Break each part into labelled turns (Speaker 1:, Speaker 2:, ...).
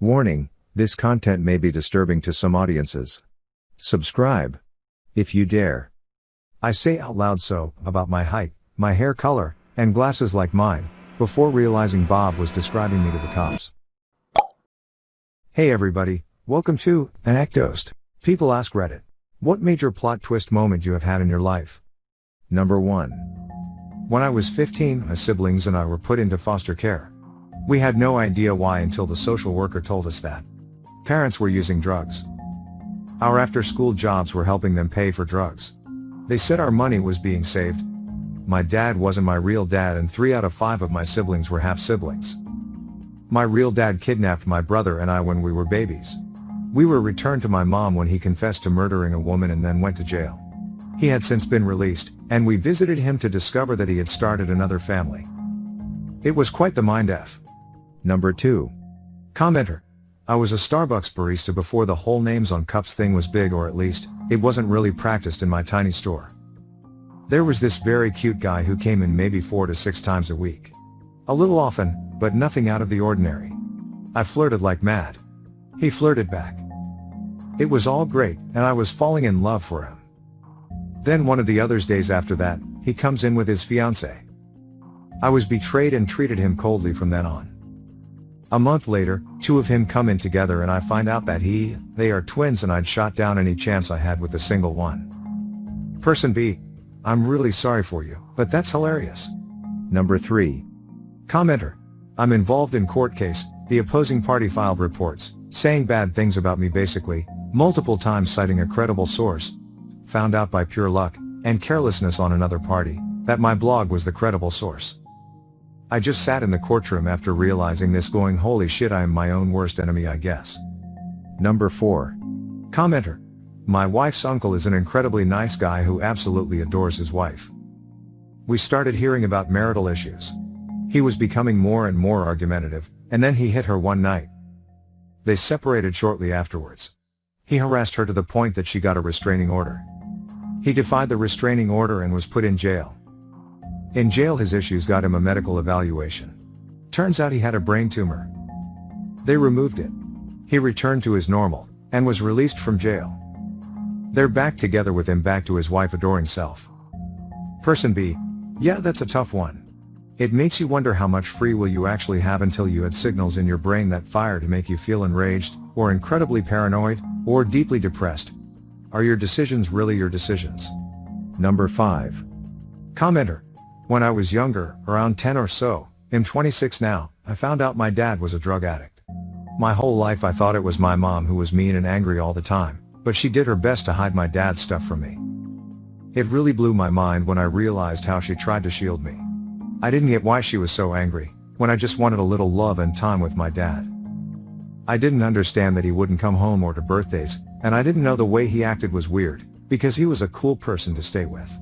Speaker 1: Warning, this content may be disturbing to some audiences. Subscribe, if you dare. I say out loud so, about my height, my hair color, and glasses like mine, before realizing Bob was describing me to the cops. Hey everybody, welcome to ANECDOSED. People ask Reddit. What major plot twist moment you have had in your life? Number 1. When I was 15, my siblings and I were put into foster care. We had no idea why until the social worker told us that parents were using drugs. Our after-school jobs were helping them pay for drugs. They said our money was being saved. My dad wasn't my real dad, and 3 out of 5 of my siblings were half-siblings. My real dad kidnapped my brother and I when we were babies. We were returned to my mom when he confessed to murdering a woman and then went to jail. He had since been released, and we visited him to discover that he had started another family. It was quite the mind F. Number 2. Commenter. I was a Starbucks barista before the whole names on cups thing was big, or at least, it wasn't really practiced in my tiny store. There was this very cute guy who came in maybe 4 to 6 times a week. A little often, but nothing out of the ordinary. I flirted like mad. He flirted back. It was all great, and I was falling in love for him. Then one of the other days after that, he comes in with his fiancée. I was betrayed and treated him coldly from then on. A month later, 2 of him come in together and I find out that they are twins, and I'd shot down any chance I had with a single one. Person B. I'm really sorry for you, but that's hilarious. Number 3. Commenter. I'm involved in court case. The opposing party filed reports, saying bad things about me basically, multiple times citing a credible source. Found out by pure luck, and carelessness on another party, that my blog was the credible source. I just sat in the courtroom after realizing this, going holy shit, I am my own worst enemy, I guess. Number 4. Commenter. My wife's uncle is an incredibly nice guy who absolutely adores his wife. We started hearing about marital issues. He was becoming more and more argumentative, and then he hit her one night. They separated shortly afterwards. He harassed her to the point that she got a restraining order. He defied the restraining order and was put in jail. In jail, his issues got him a medical evaluation. Turns out he had a brain tumor. They removed it. He returned to his normal, and was released from jail. They're back together with him back to his wife adoring self. Person B. Yeah, that's a tough one. It makes you wonder how much free will you actually have until you had signals in your brain that fire to make you feel enraged, or incredibly paranoid, or deeply depressed. Are your decisions really your decisions? Number 5. Commenter. When I was younger, around 10 or so, I'm 26 now, I found out my dad was a drug addict. My whole life I thought it was my mom who was mean and angry all the time, but she did her best to hide my dad's stuff from me. It really blew my mind when I realized how she tried to shield me. I didn't get why she was so angry, when I just wanted a little love and time with my dad. I didn't understand that he wouldn't come home or to birthdays, and I didn't know the way he acted was weird, because he was a cool person to stay with.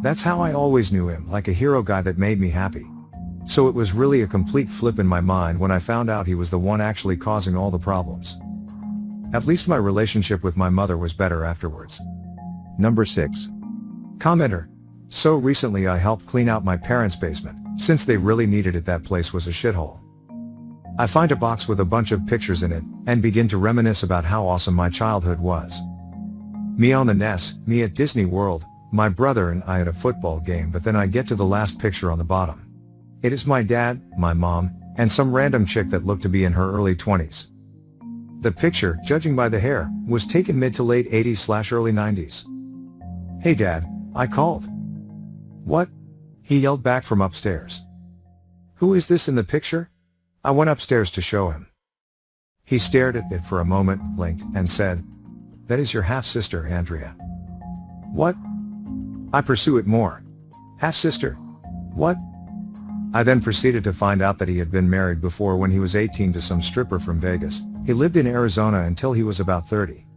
Speaker 1: That's how I always knew him, like a hero guy that made me happy. So it was really a complete flip in my mind when I found out he was the one actually causing all the problems. At least my relationship with my mother was better afterwards. Number 6. Commenter. So recently I helped clean out my parents' basement, since they really needed it. That place was a shithole. I find a box with a bunch of pictures in it, and begin to reminisce about how awesome my childhood was. Me on the NES, me at Disney World, my brother and I at a football game, but then I get to the last picture on the bottom. It is my dad, my mom, and some random chick that looked to be in her early 20s. The picture, judging by the hair, was taken mid to late 80s/early 90s. Hey Dad, I called. What? He yelled back from upstairs. Who is this in the picture? I went upstairs to show him. He stared at it for a moment, blinked, and said, That is your half-sister, Andrea. What? I pursue it more. Half-sister? What? I then proceeded to find out that he had been married before when he was 18 to some stripper from Vegas. He lived in Arizona until he was about 30.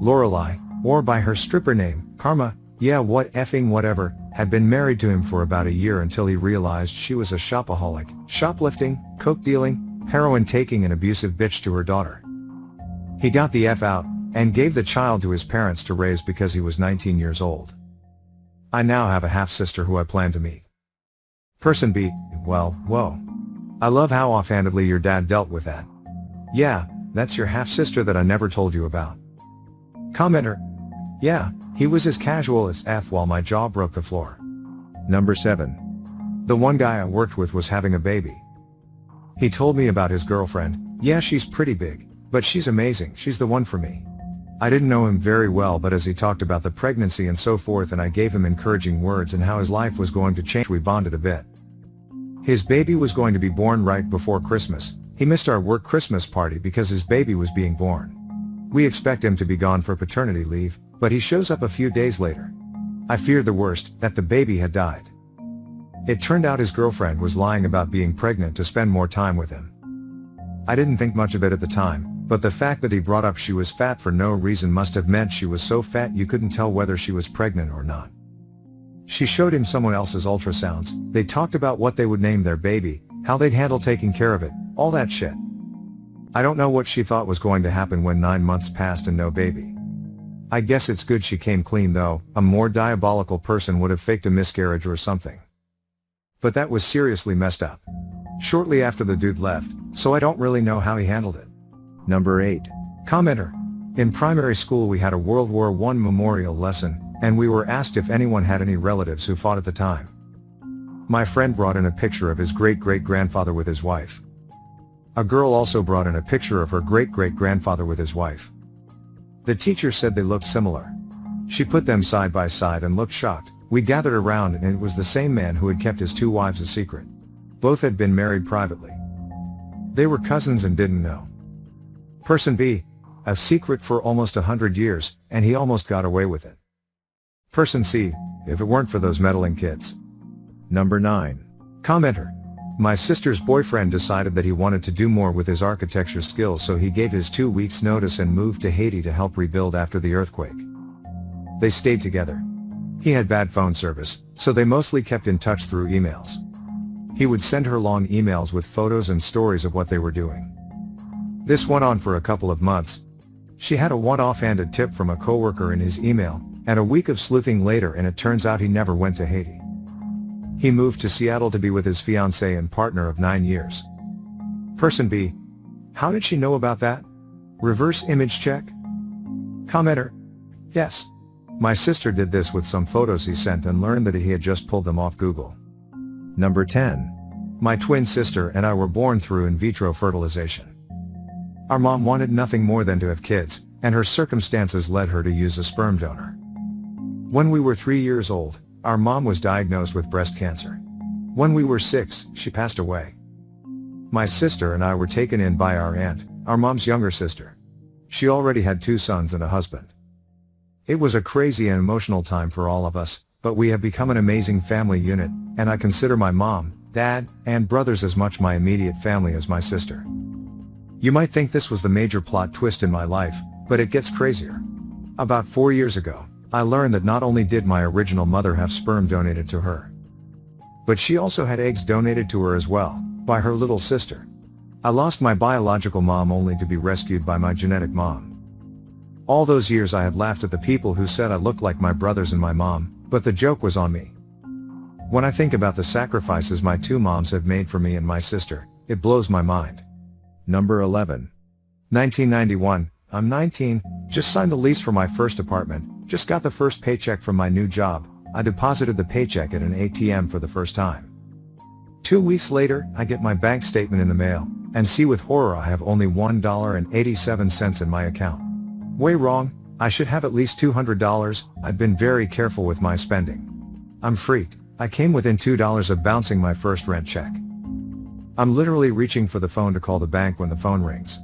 Speaker 1: Lorelei, or by her stripper name, Karma, yeah what effing whatever, had been married to him for about a year until he realized she was a shopaholic, shoplifting, coke dealing, heroin taking and abusive bitch to her daughter. He got the F out, and gave the child to his parents to raise because he was 19 years old. I now have a half-sister who I plan to meet. Person B. Well, whoa. I love how offhandedly your dad dealt with that. Yeah, that's your half-sister that I never told you about. Commenter. Yeah, he was as casual as F while my jaw broke the floor. Number 7. The one guy I worked with was having a baby. He told me about his girlfriend. Yeah, she's pretty big, but she's amazing, she's the one for me. I didn't know him very well, but as he talked about the pregnancy and so forth and I gave him encouraging words and how his life was going to change, we bonded a bit. His baby was going to be born right before Christmas. He missed our work Christmas party because his baby was being born. We expect him to be gone for paternity leave, but he shows up a few days later. I feared the worst, that the baby had died. It turned out his girlfriend was lying about being pregnant to spend more time with him. I didn't think much of it at the time, but the fact that he brought up she was fat for no reason must have meant she was so fat you couldn't tell whether she was pregnant or not. She showed him someone else's ultrasounds, they talked about what they would name their baby, how they'd handle taking care of it, all that shit. I don't know what she thought was going to happen when 9 months passed and no baby. I guess it's good she came clean though, a more diabolical person would have faked a miscarriage or something. But that was seriously messed up. Shortly after the dude left, so I don't really know how he handled it. Number 8. Commenter. In primary school we had a World War I memorial lesson, and we were asked if anyone had any relatives who fought at the time. My friend brought in a picture of his great-great-grandfather with his wife. A girl also brought in a picture of her great-great-grandfather with his wife. The teacher said they looked similar. She put them side by side and looked shocked. We gathered around and it was the same man who had kept his 2 wives a secret. Both had been married privately. They were cousins and didn't know. Person B. A secret for almost 100 years, and he almost got away with it. Person C. If it weren't for those meddling kids. Number 9. Commenter. My sister's boyfriend decided that he wanted to do more with his architecture skills, so he gave his 2 weeks notice and moved to Haiti to help rebuild after the earthquake. They stayed together. He had bad phone service, so they mostly kept in touch through emails. He would send her long emails with photos and stories of what they were doing. This went on for a couple of months. She had a one-offhanded tip from a coworker in his email, and a week of sleuthing later and it turns out he never went to Haiti. He moved to Seattle to be with his fiancée and partner of 9 years. Person B. How did she know about that? Reverse image check? Commenter. Yes. My sister did this with some photos he sent and learned that he had just pulled them off Google. Number 10. My twin sister and I were born through in vitro fertilization. Our mom wanted nothing more than to have kids, and her circumstances led her to use a sperm donor. When we were 3 years old, our mom was diagnosed with breast cancer. When we were 6, she passed away. My sister and I were taken in by our aunt, our mom's younger sister. She already had 2 sons and a husband. It was a crazy and emotional time for all of us, but we have become an amazing family unit, and I consider my mom, dad, and brothers as much my immediate family as my sister. You might think this was the major plot twist in my life, but it gets crazier. About 4 years ago, I learned that not only did my original mother have sperm donated to her, but she also had eggs donated to her as well, by her little sister. I lost my biological mom only to be rescued by my genetic mom. All those years I had laughed at the people who said I looked like my brothers and my mom, but the joke was on me. When I think about the sacrifices my 2 moms have made for me and my sister, it blows my mind. Number 11. 1991, I'm 19, just signed the lease for my first apartment, just got the first paycheck from my new job. I deposited the paycheck at an ATM for the first time. 2 weeks later, I get my bank statement in the mail, and see with horror I have only $1.87 in my account. Way wrong, I should have at least $200, I've been very careful with my spending. I'm freaked, I came within $2 of bouncing my first rent check. I'm literally reaching for the phone to call the bank when the phone rings.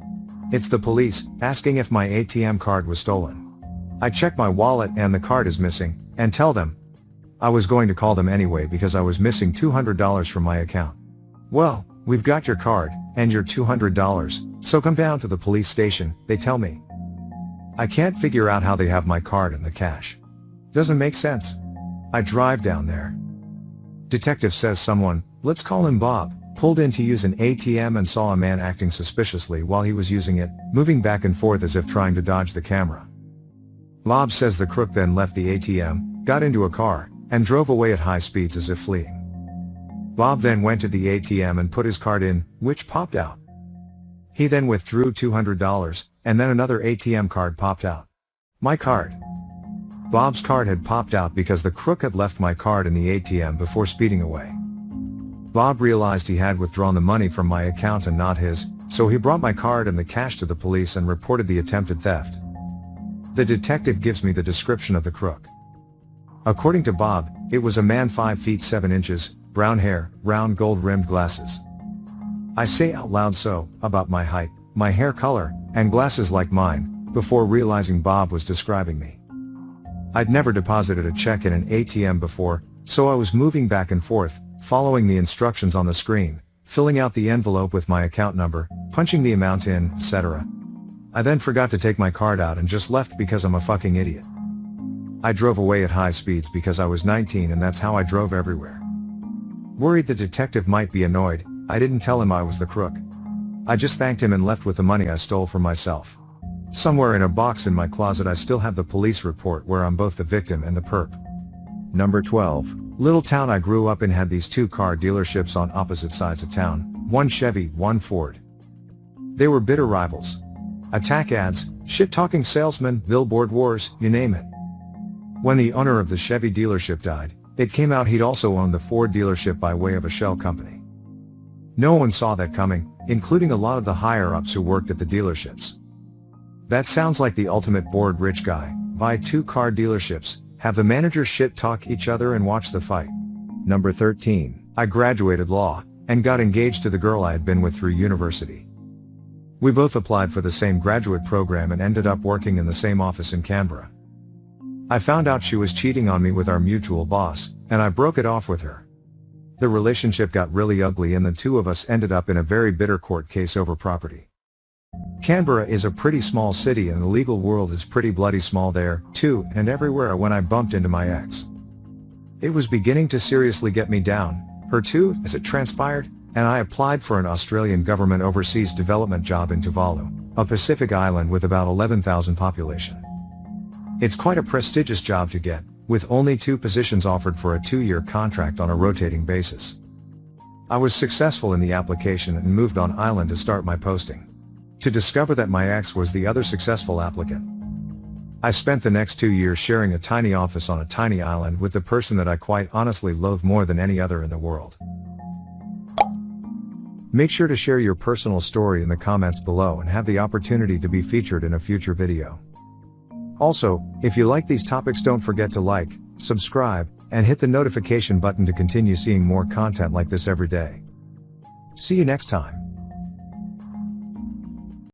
Speaker 1: It's the police, asking if my ATM card was stolen. I check my wallet and the card is missing, and tell them I was going to call them anyway because I was missing $200 from my account. Well, we've got your card, and your $200, so come down to the police station, they tell me. I can't figure out how they have my card and the cash. Doesn't make sense. I drive down there. Detective says someone, let's call him Bob, pulled in to use an ATM and saw a man acting suspiciously while he was using it, moving back and forth as if trying to dodge the camera. Bob says the crook then left the ATM, got into a car, and drove away at high speeds as if fleeing. Bob then went to the ATM and put his card in, which popped out. He then withdrew $200, and then another ATM card popped out. My card. Bob's card had popped out because the crook had left my card in the ATM before speeding away. Bob realized he had withdrawn the money from my account and not his, so he brought my card and the cash to the police and reported the attempted theft. The detective gives me the description of the crook. According to Bob, it was a man 5 feet 7 inches, brown hair, round gold-rimmed glasses. I say out loud so, about my height, my hair color, and glasses like mine, before realizing Bob was describing me. I'd never deposited a check in an ATM before, so I was moving back and forth, following the instructions on the screen, filling out the envelope with my account number, punching the amount in, etc. I then forgot to take my card out and just left because I'm a fucking idiot. I drove away at high speeds because I was 19 and that's how I drove everywhere. Worried the detective might be annoyed, I didn't tell him I was the crook. I just thanked him and left with the money I stole for myself. Somewhere in a box in my closet I still have the police report where I'm both the victim and the perp.
Speaker 2: Number 12.
Speaker 1: Little town I grew up in had these 2 car dealerships on opposite sides of town, one Chevy, one Ford. They were bitter rivals. Attack ads, shit-talking salesmen, billboard wars, you name it. When the owner of the Chevy dealership died, it came out he'd also owned the Ford dealership by way of a shell company. No one saw that coming, including a lot of the higher-ups who worked at the dealerships. That sounds like the ultimate bored rich guy: buy 2 car dealerships, have the managers shit-talk each other and watch the fight.
Speaker 2: Number 13.
Speaker 1: I graduated law, and got engaged to the girl I had been with through university. We both applied for the same graduate program and ended up working in the same office in Canberra. I found out she was cheating on me with our mutual boss, and I broke it off with her. The relationship got really ugly and the 2 of us ended up in a very bitter court case over property. Canberra is a pretty small city and the legal world is pretty bloody small there, too, and everywhere when I bumped into my ex. It was beginning to seriously get me down, her too, as it transpired, and I applied for an Australian government overseas development job in Tuvalu, a Pacific island with about 11,000 population. It's quite a prestigious job to get, with only 2 positions offered for a 2-year contract on a rotating basis. I was successful in the application and moved on island to start my posting, to discover that my ex was the other successful applicant. I spent the next 2 years sharing a tiny office on a tiny island with the person that I quite honestly loathe more than any other in the world. Make sure to share your personal story in the comments below and have the opportunity to be featured in a future video. Also, if you like these topics, don't forget to like, subscribe, and hit the notification button to continue seeing more content like this every day. See you next time.